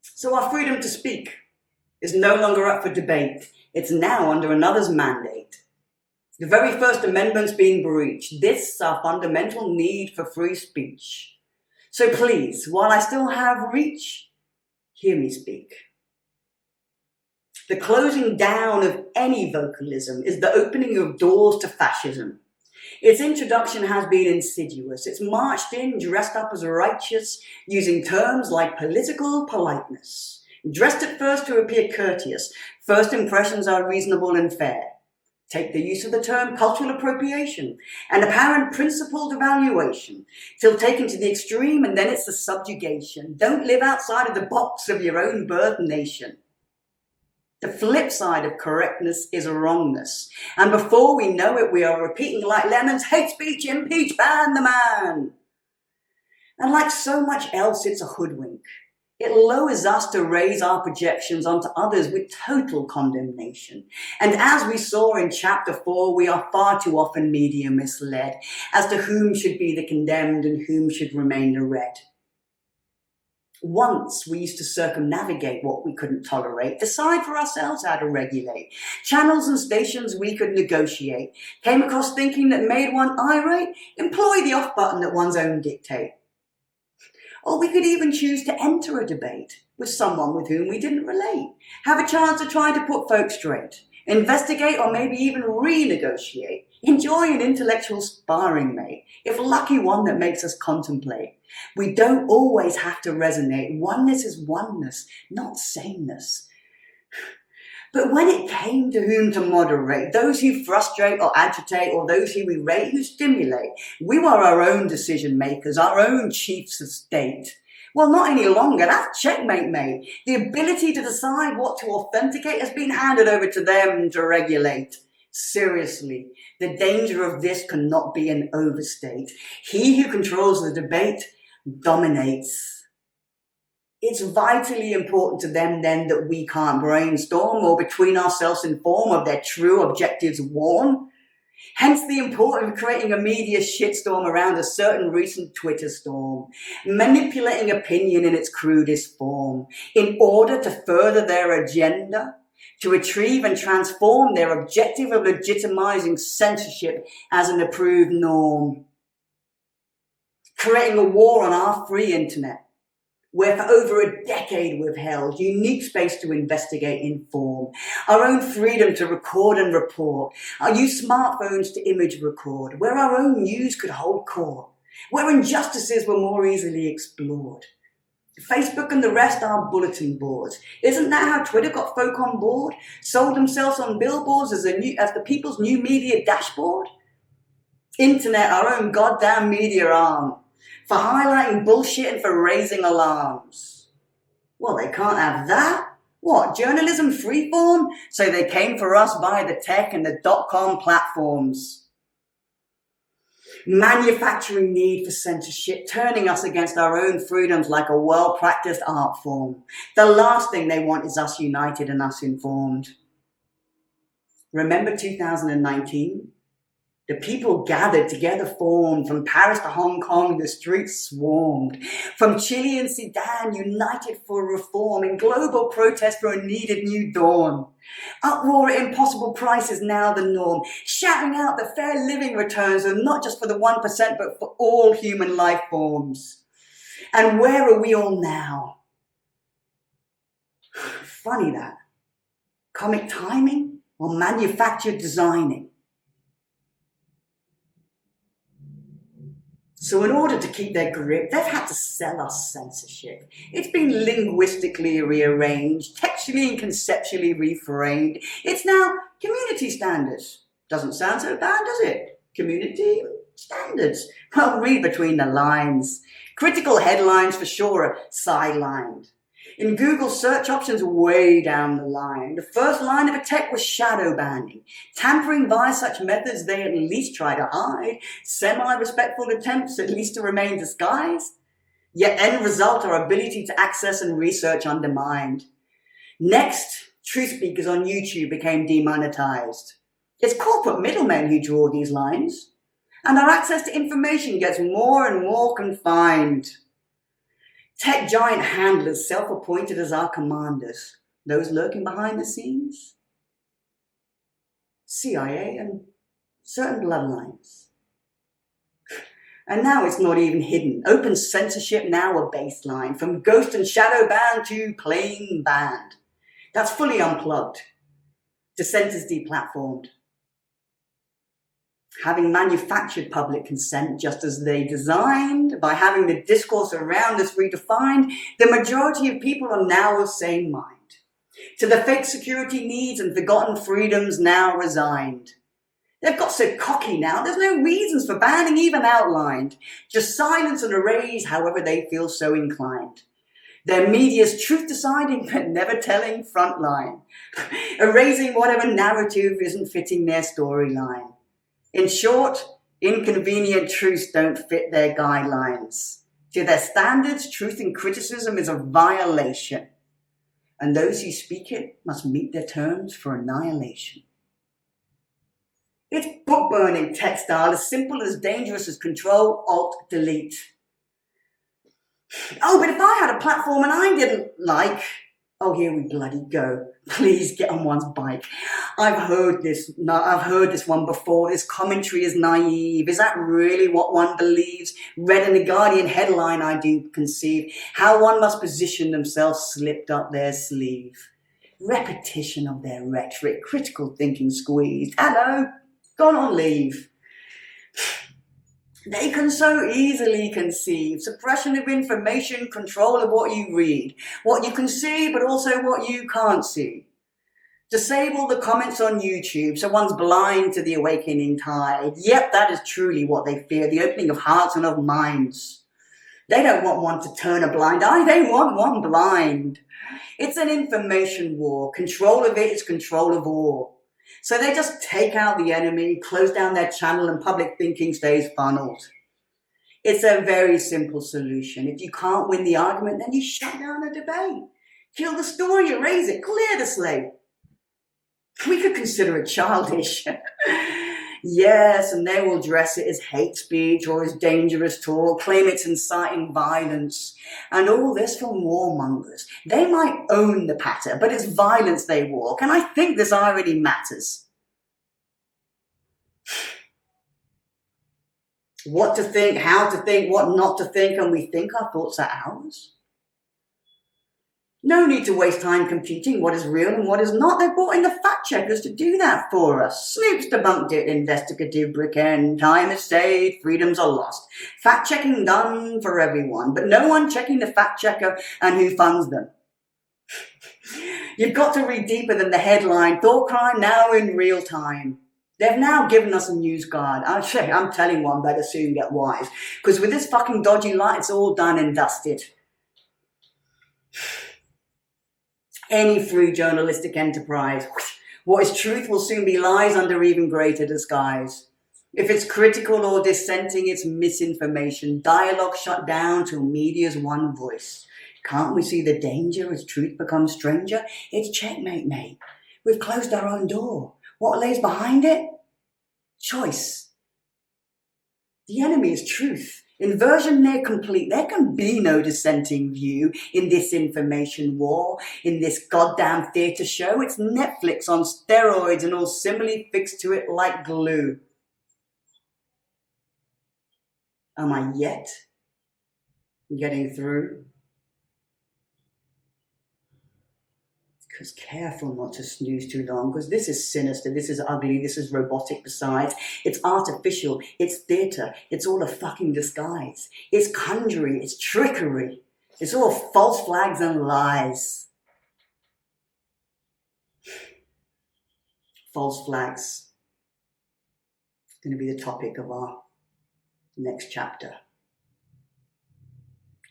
So our freedom to speak is no longer up for debate. It's now under another's mandate. The very First Amendment's being breached. This is our fundamental need for free speech. So please, while I still have reach, hear me speak. The closing down of any vocalism is the opening of doors to fascism. Its introduction has been insidious. It's marched in, dressed up as righteous, using terms like political politeness. Dressed at first to appear courteous. First impressions are reasonable and fair. Take the use of the term cultural appropriation and apparent principled evaluation, till taken to the extreme, and then it's the subjugation. Don't live outside of the box of your own birth nation. The flip side of correctness is wrongness. And before we know it, we are repeating like lemons, hate speech, impeach, ban the man. And like so much else, it's a hoodwink. It lowers us to raise our projections onto others with total condemnation. And as we saw in chapter 4, we are far too often media misled as to whom should be the condemned and whom should remain the read. Once we used to circumnavigate what we couldn't tolerate, decide for ourselves how to regulate. Channels and stations we could negotiate. Came across thinking that made one irate, employ the off button at one's own dictate. Or we could even choose to enter a debate with someone with whom we didn't relate. Have a chance to try to put folks straight. Investigate or maybe even renegotiate. Enjoy an intellectual sparring mate, if lucky one that makes us contemplate. We don't always have to resonate. Oneness is oneness, not sameness. But when it came to whom to moderate, those who frustrate or agitate or those who we rate, who stimulate, we were our own decision makers, our own chiefs of state. Well, not any longer. That's checkmate, mate. The ability to decide what to authenticate has been handed over to them to regulate. Seriously, the danger of this cannot be an overstate. He who controls the debate dominates. It's vitally important to them then that we can't brainstorm or between ourselves inform of their true objectives warn. Hence the importance of creating a media shitstorm around a certain recent Twitter storm, manipulating opinion in its crudest form in order to further their agenda, to retrieve and transform their objective of legitimizing censorship as an approved norm. Creating a war on our free internet, where for over a decade we've held unique space to investigate, inform, our own freedom to record and report, our use smartphones to image record, where our own news could hold court, where injustices were more easily explored. Facebook and the rest are bulletin boards. Isn't that how Twitter got folk on board? Sold themselves on billboards as the people's new media dashboard? Internet, our own goddamn media arm, for highlighting bullshit and for raising alarms. Well, they can't have that. What, journalism freeform? So they came for us via the tech and the .com platforms. Manufacturing need for censorship, turning us against our own freedoms like a well-practiced art form. The last thing they want is us united and us informed. Remember 2019? The people gathered together formed, from Paris to Hong Kong, the streets swarmed. From Chile and Sudan, united for reform, in global protest for a needed new dawn. Uproar at impossible price is now the norm, shouting out that fair living returns are not just for the 1%, but for all human life forms. And where are we all now? Funny that. Comic timing or manufactured designing? So in order to keep their grip, they've had to sell us censorship. It's been linguistically rearranged, textually and conceptually reframed. It's now community standards. Doesn't sound so bad, does it? Community standards. Well, read between the lines. Critical headlines for sure are sidelined. In Google search options way down the line, the first line of attack was shadow banning. Tampering by such methods they at least try to hide. Semi-respectful attempts at least to remain disguised. Yet end result, our ability to access and research undermined. Next, truth speakers on YouTube became demonetized. It's corporate middlemen who draw these lines. and our access to information gets more and more confined. Tech giant handlers self-appointed as our commanders, those lurking behind the scenes, CIA and certain bloodlines. And now it's not even hidden. Open censorship now a baseline, from ghost and shadow ban to plain banned. That's fully unplugged. Dissenters deplatformed. Having manufactured public consent just as they designed, by having the discourse around us redefined, the majority of people are now of sane mind. To the fake security needs and forgotten freedoms now resigned. They've got so cocky now, there's no reasons for banning even outlined. Just silence and erase however they feel so inclined. Their media's truth deciding but never telling frontline. Erasing whatever narrative isn't fitting their storyline. In short, inconvenient truths don't fit their guidelines. To their standards, truth and criticism is a violation. And those who speak it must meet their terms for annihilation. It's book-burning textile, as simple as dangerous as Control-Alt-Delete. Oh, but if I had a platform and I didn't like, oh, here we bloody go. Please get on one's bike. I've heard this one before. This commentary is naive. Is that really what one believes? Read in the Guardian headline, I do conceive. How one must position themselves slipped up their sleeve. Repetition of their rhetoric, critical thinking squeezed. Hello, gone on leave. They can so easily conceive suppression of information, control of what you read, what you can see, but also what you can't see. Disable the comments on YouTube so one's blind to the awakening tide. Yep, that is truly what they fear, the opening of hearts and of minds. They don't want one to turn a blind eye, they want one blind. It's an information war. Control of it is control of all. So they just take out the enemy, close down their channel, and public thinking stays funneled. It's a very simple solution. If you can't win the argument, then you shut down the debate. Kill the story, erase it, clear the slate. We could consider it childish. Yes, and they will dress it as hate speech or as dangerous talk, claim it's inciting violence. And all this from warmongers. They might own the patter, but it's violence they walk, and I think this irony matters. What to think, how to think, what not to think, and we think our thoughts are ours. No need to waste time computing what is real and what is not. They brought in the fact checkers to do that for us. Snoops debunked it, investigative brick end. Time is saved, freedoms are lost. Fact checking done for everyone, but no one checking the fact checker and who funds them. You've got to read deeper than the headline. Thought crime now in real time. They've now given us a NEWSGUARD. I'm telling one, better soon get wise. Because with this fucking dodgy light, it's all done and dusted. Any free journalistic enterprise. What is truth will soon be lies under even greater disguise. If it's critical or dissenting, it's misinformation. Dialogue shut down till media's one voice. Can't we see the danger as truth becomes stranger? It's checkmate, mate. We've closed our own door. What lays behind it? Choice. The enemy is truth. Inversion near complete. There can be no dissenting view in this information war, in this goddamn theatre show. It's Netflix on steroids and all similarly fixed to it like glue. Am I yet getting through? Because careful not to snooze too long, because this is sinister, this is ugly, this is robotic besides. It's artificial, it's theatre, it's all a fucking disguise. It's conjuring, it's trickery. It's all false flags and lies. False flags. It's going to be the topic of our next chapter.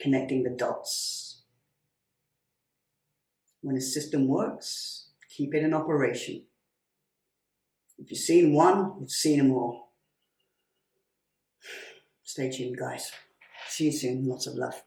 Connecting the dots. When a system works, keep it in operation. If you've seen one, you've seen them all. Stay tuned, guys. See you soon. Lots of love.